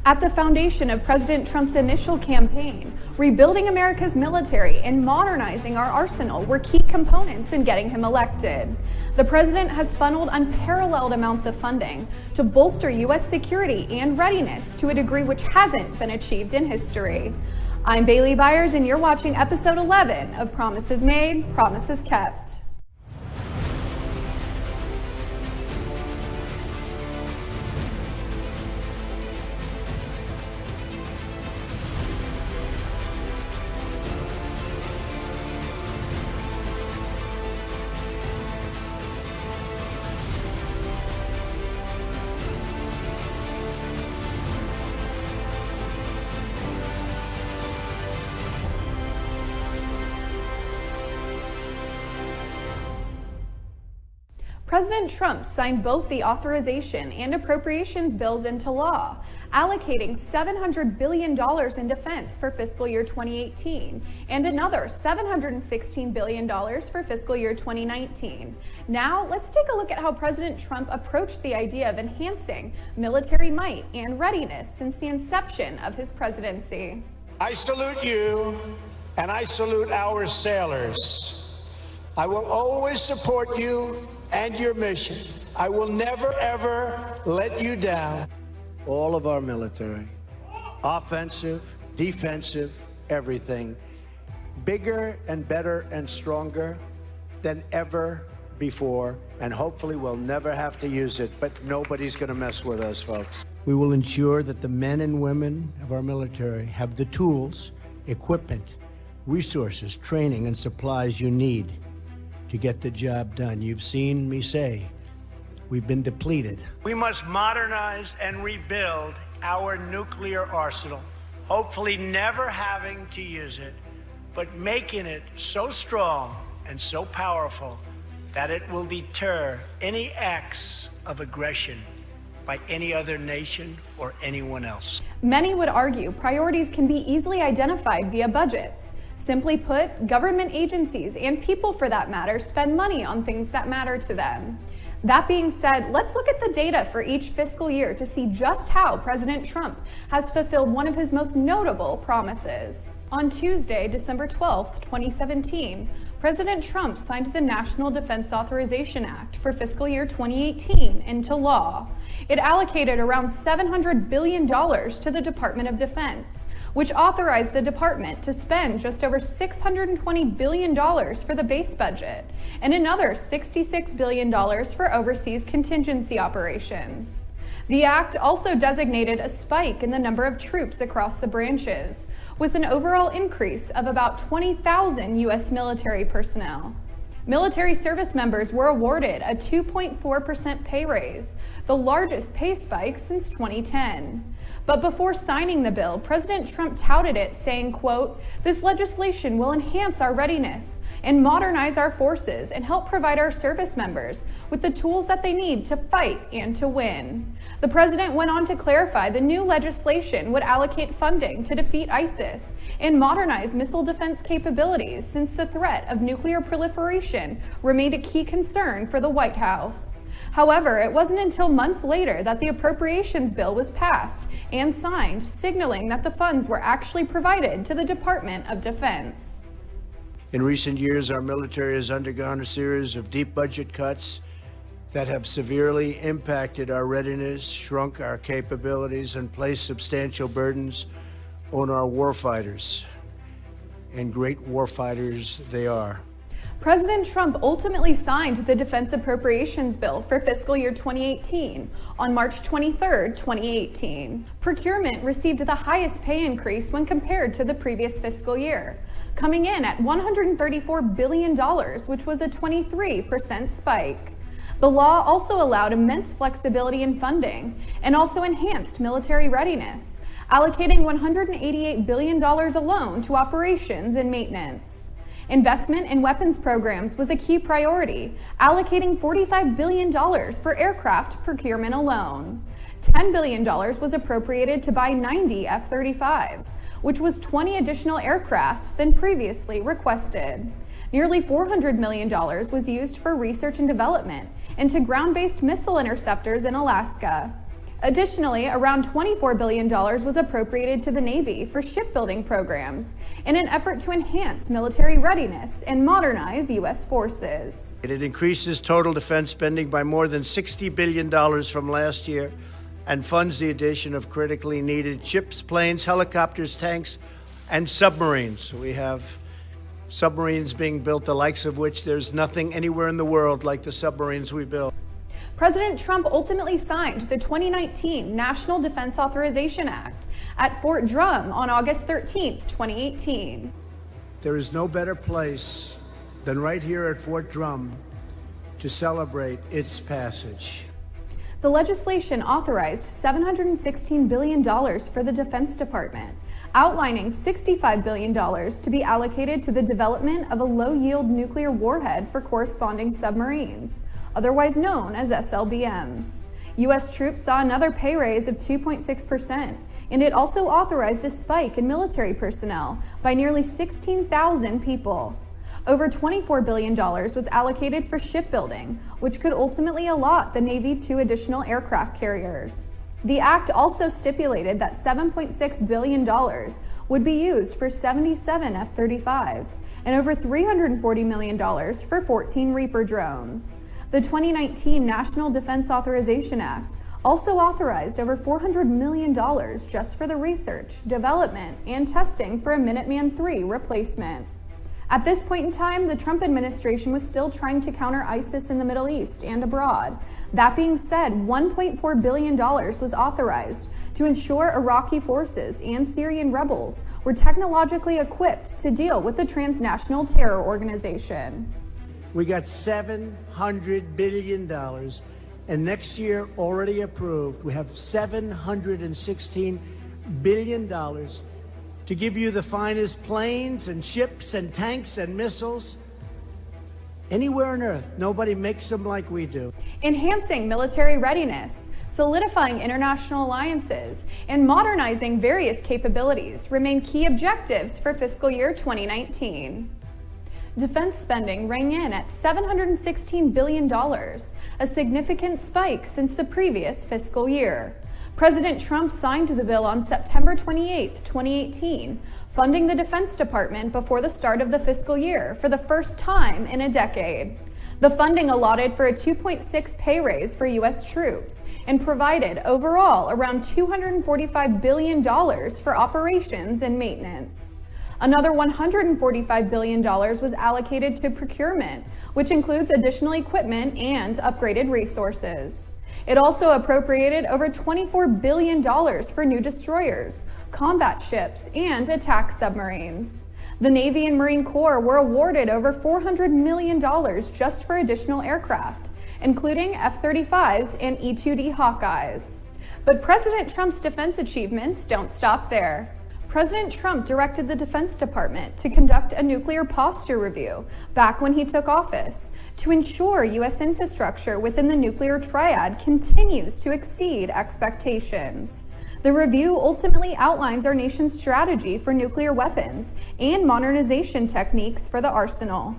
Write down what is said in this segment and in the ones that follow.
At the foundation of President Trump's initial campaign, rebuilding America's military and modernizing our arsenal were key components in getting him elected. The president has funneled unparalleled amounts of funding to bolster U.S. security and readiness to a degree which hasn't been achieved in history. I'm Bailee Byers, and you're watching episode 11 of Promises Made, Promises Kept. President Trump signed both the authorization and appropriations bills into law, allocating $700 billion in defense for fiscal year 2018 and another $716 billion for fiscal year 2019. Now, let's take a look at how President Trump approached the idea of enhancing military might and readiness since the inception of his presidency. I salute you, and I salute our sailors. I will always support you and your mission. I will never, ever let you down. All of our military, offensive, defensive, everything, bigger and better and stronger than ever before, and hopefully we'll never have to use it, but nobody's gonna mess with us, folks. We will ensure that the men and women of our military have the tools, equipment, resources, training, and supplies you need to get the job done. You've seen me say, we've been depleted. We must modernize and rebuild our nuclear arsenal, hopefully never having to use it, but making it so strong and so powerful that it will deter any acts of aggression by any other nation or anyone else. Many would argue priorities can be easily identified via budgets. Simply put, government agencies and people for that matter spend money on things that matter to them. That being said, let's look at the data for each fiscal year to see just how President Trump has fulfilled one of his most notable promises. On Tuesday, December 12, 2017, President Trump signed the National Defense Authorization Act for fiscal year 2018 into law. It allocated around $700 billion to the Department of Defense, which authorized the department to spend just over $620 billion for the base budget and another $66 billion for overseas contingency operations. The act also designated a spike in the number of troops across the branches, with an overall increase of about 20,000 U.S. military personnel. Military service members were awarded a 2.4% pay raise, the largest pay spike since 2010. But before signing the bill, President Trump touted it, saying, quote, "This legislation will enhance our readiness and modernize our forces and help provide our service members with the tools that they need to fight and to win." The president went on to clarify the new legislation would allocate funding to defeat ISIS and modernize missile defense capabilities, since the threat of nuclear proliferation remained a key concern for the White House. However, it wasn't until months later that the appropriations bill was passed and signed, signaling that the funds were actually provided to the Department of Defense. In recent years, our military has undergone a series of deep budget cuts that have severely impacted our readiness, shrunk our capabilities, and placed substantial burdens on our warfighters. And great warfighters they are. President Trump ultimately signed the Defense Appropriations Bill for fiscal year 2018 on March 23, 2018. Procurement received the highest pay increase when compared to the previous fiscal year, coming in at $134 billion, which was a 23% spike. The law also allowed immense flexibility in funding and also enhanced military readiness, allocating $188 billion alone to operations and maintenance. Investment in weapons programs was a key priority, allocating $45 billion for aircraft procurement alone. $10 billion was appropriated to buy 90 F-35s, which was 20 additional aircraft than previously requested. Nearly $400 million was used for research and development into ground-based missile interceptors in Alaska. Additionally, around $24 billion was appropriated to the Navy for shipbuilding programs in an effort to enhance military readiness and modernize U.S. forces. It increases total defense spending by more than $60 billion from last year and funds the addition of critically needed ships, planes, helicopters, tanks, and submarines. We have submarines being built, the likes of which there's nothing anywhere in the world like the submarines we build. President Trump ultimately signed the 2019 National Defense Authorization Act at Fort Drum on August 13, 2018. There is no better place than right here at Fort Drum to celebrate its passage. The legislation authorized $716 billion for the Defense Department, outlining $65 billion to be allocated to the development of a low-yield nuclear warhead for corresponding submarines, otherwise known as SLBMs. U.S. troops saw another pay raise of 2.6%, and it also authorized a spike in military personnel by nearly 16,000 people. Over $24 billion was allocated for shipbuilding, which could ultimately allot the Navy 2 additional aircraft carriers. The act also stipulated that $7.6 billion would be used for 77 F-35s and over $340 million for 14 Reaper drones. The 2019 National Defense Authorization Act also authorized over $400 million just for the research, development, and testing for a Minuteman III replacement. At this point in time, the Trump administration was still trying to counter ISIS in the Middle East and abroad. That being said, $1.4 billion was authorized to ensure Iraqi forces and Syrian rebels were technologically equipped to deal with the transnational terror organization. We got $700 billion, and next year, already approved, we have $716 billion to give you the finest planes and ships and tanks and missiles anywhere on earth. Nobody makes them like we do. Enhancing military readiness, solidifying international alliances, and modernizing various capabilities remain key objectives for fiscal year 2019. Defense spending rang in at $716 billion, a significant spike since the previous fiscal year. President Trump signed the bill on September 28, 2018, funding the Defense Department before the start of the fiscal year for the first time in a decade. The funding allotted for a 2.6 pay raise for U.S. troops and provided overall around $245 billion for operations and maintenance. Another $145 billion was allocated to procurement, which includes additional equipment and upgraded resources. It also appropriated over $24 billion for new destroyers, combat ships, and attack submarines. The Navy and Marine Corps were awarded over $400 million just for additional aircraft, including F-35s and E-2D Hawkeyes. But President Trump's defense achievements don't stop there. President Trump directed the Defense Department to conduct a nuclear posture review back when he took office to ensure U.S. infrastructure within the nuclear triad continues to exceed expectations. The review ultimately outlines our nation's strategy for nuclear weapons and modernization techniques for the arsenal.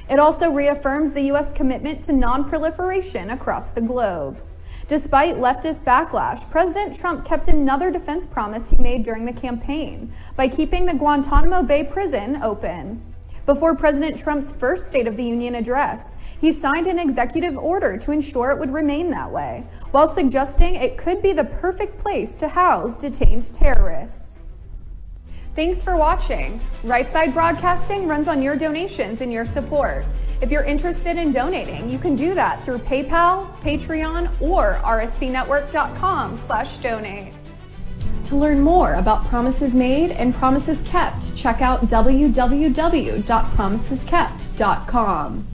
It also reaffirms the U.S. commitment to non-proliferation across the globe. Despite leftist backlash, President Trump kept another defense promise he made during the campaign by keeping the Guantanamo Bay prison open. Before President Trump's first State of the Union address, he signed an executive order to ensure it would remain that way, while suggesting it could be the perfect place to house detained terrorists. Thanks for watching. Right Side Broadcasting runs on your donations and your support. If you're interested in donating, you can do that through PayPal, Patreon, or rsbnetwork.com/donate. To learn more about promises made and promises kept, check out www.promiseskept.com.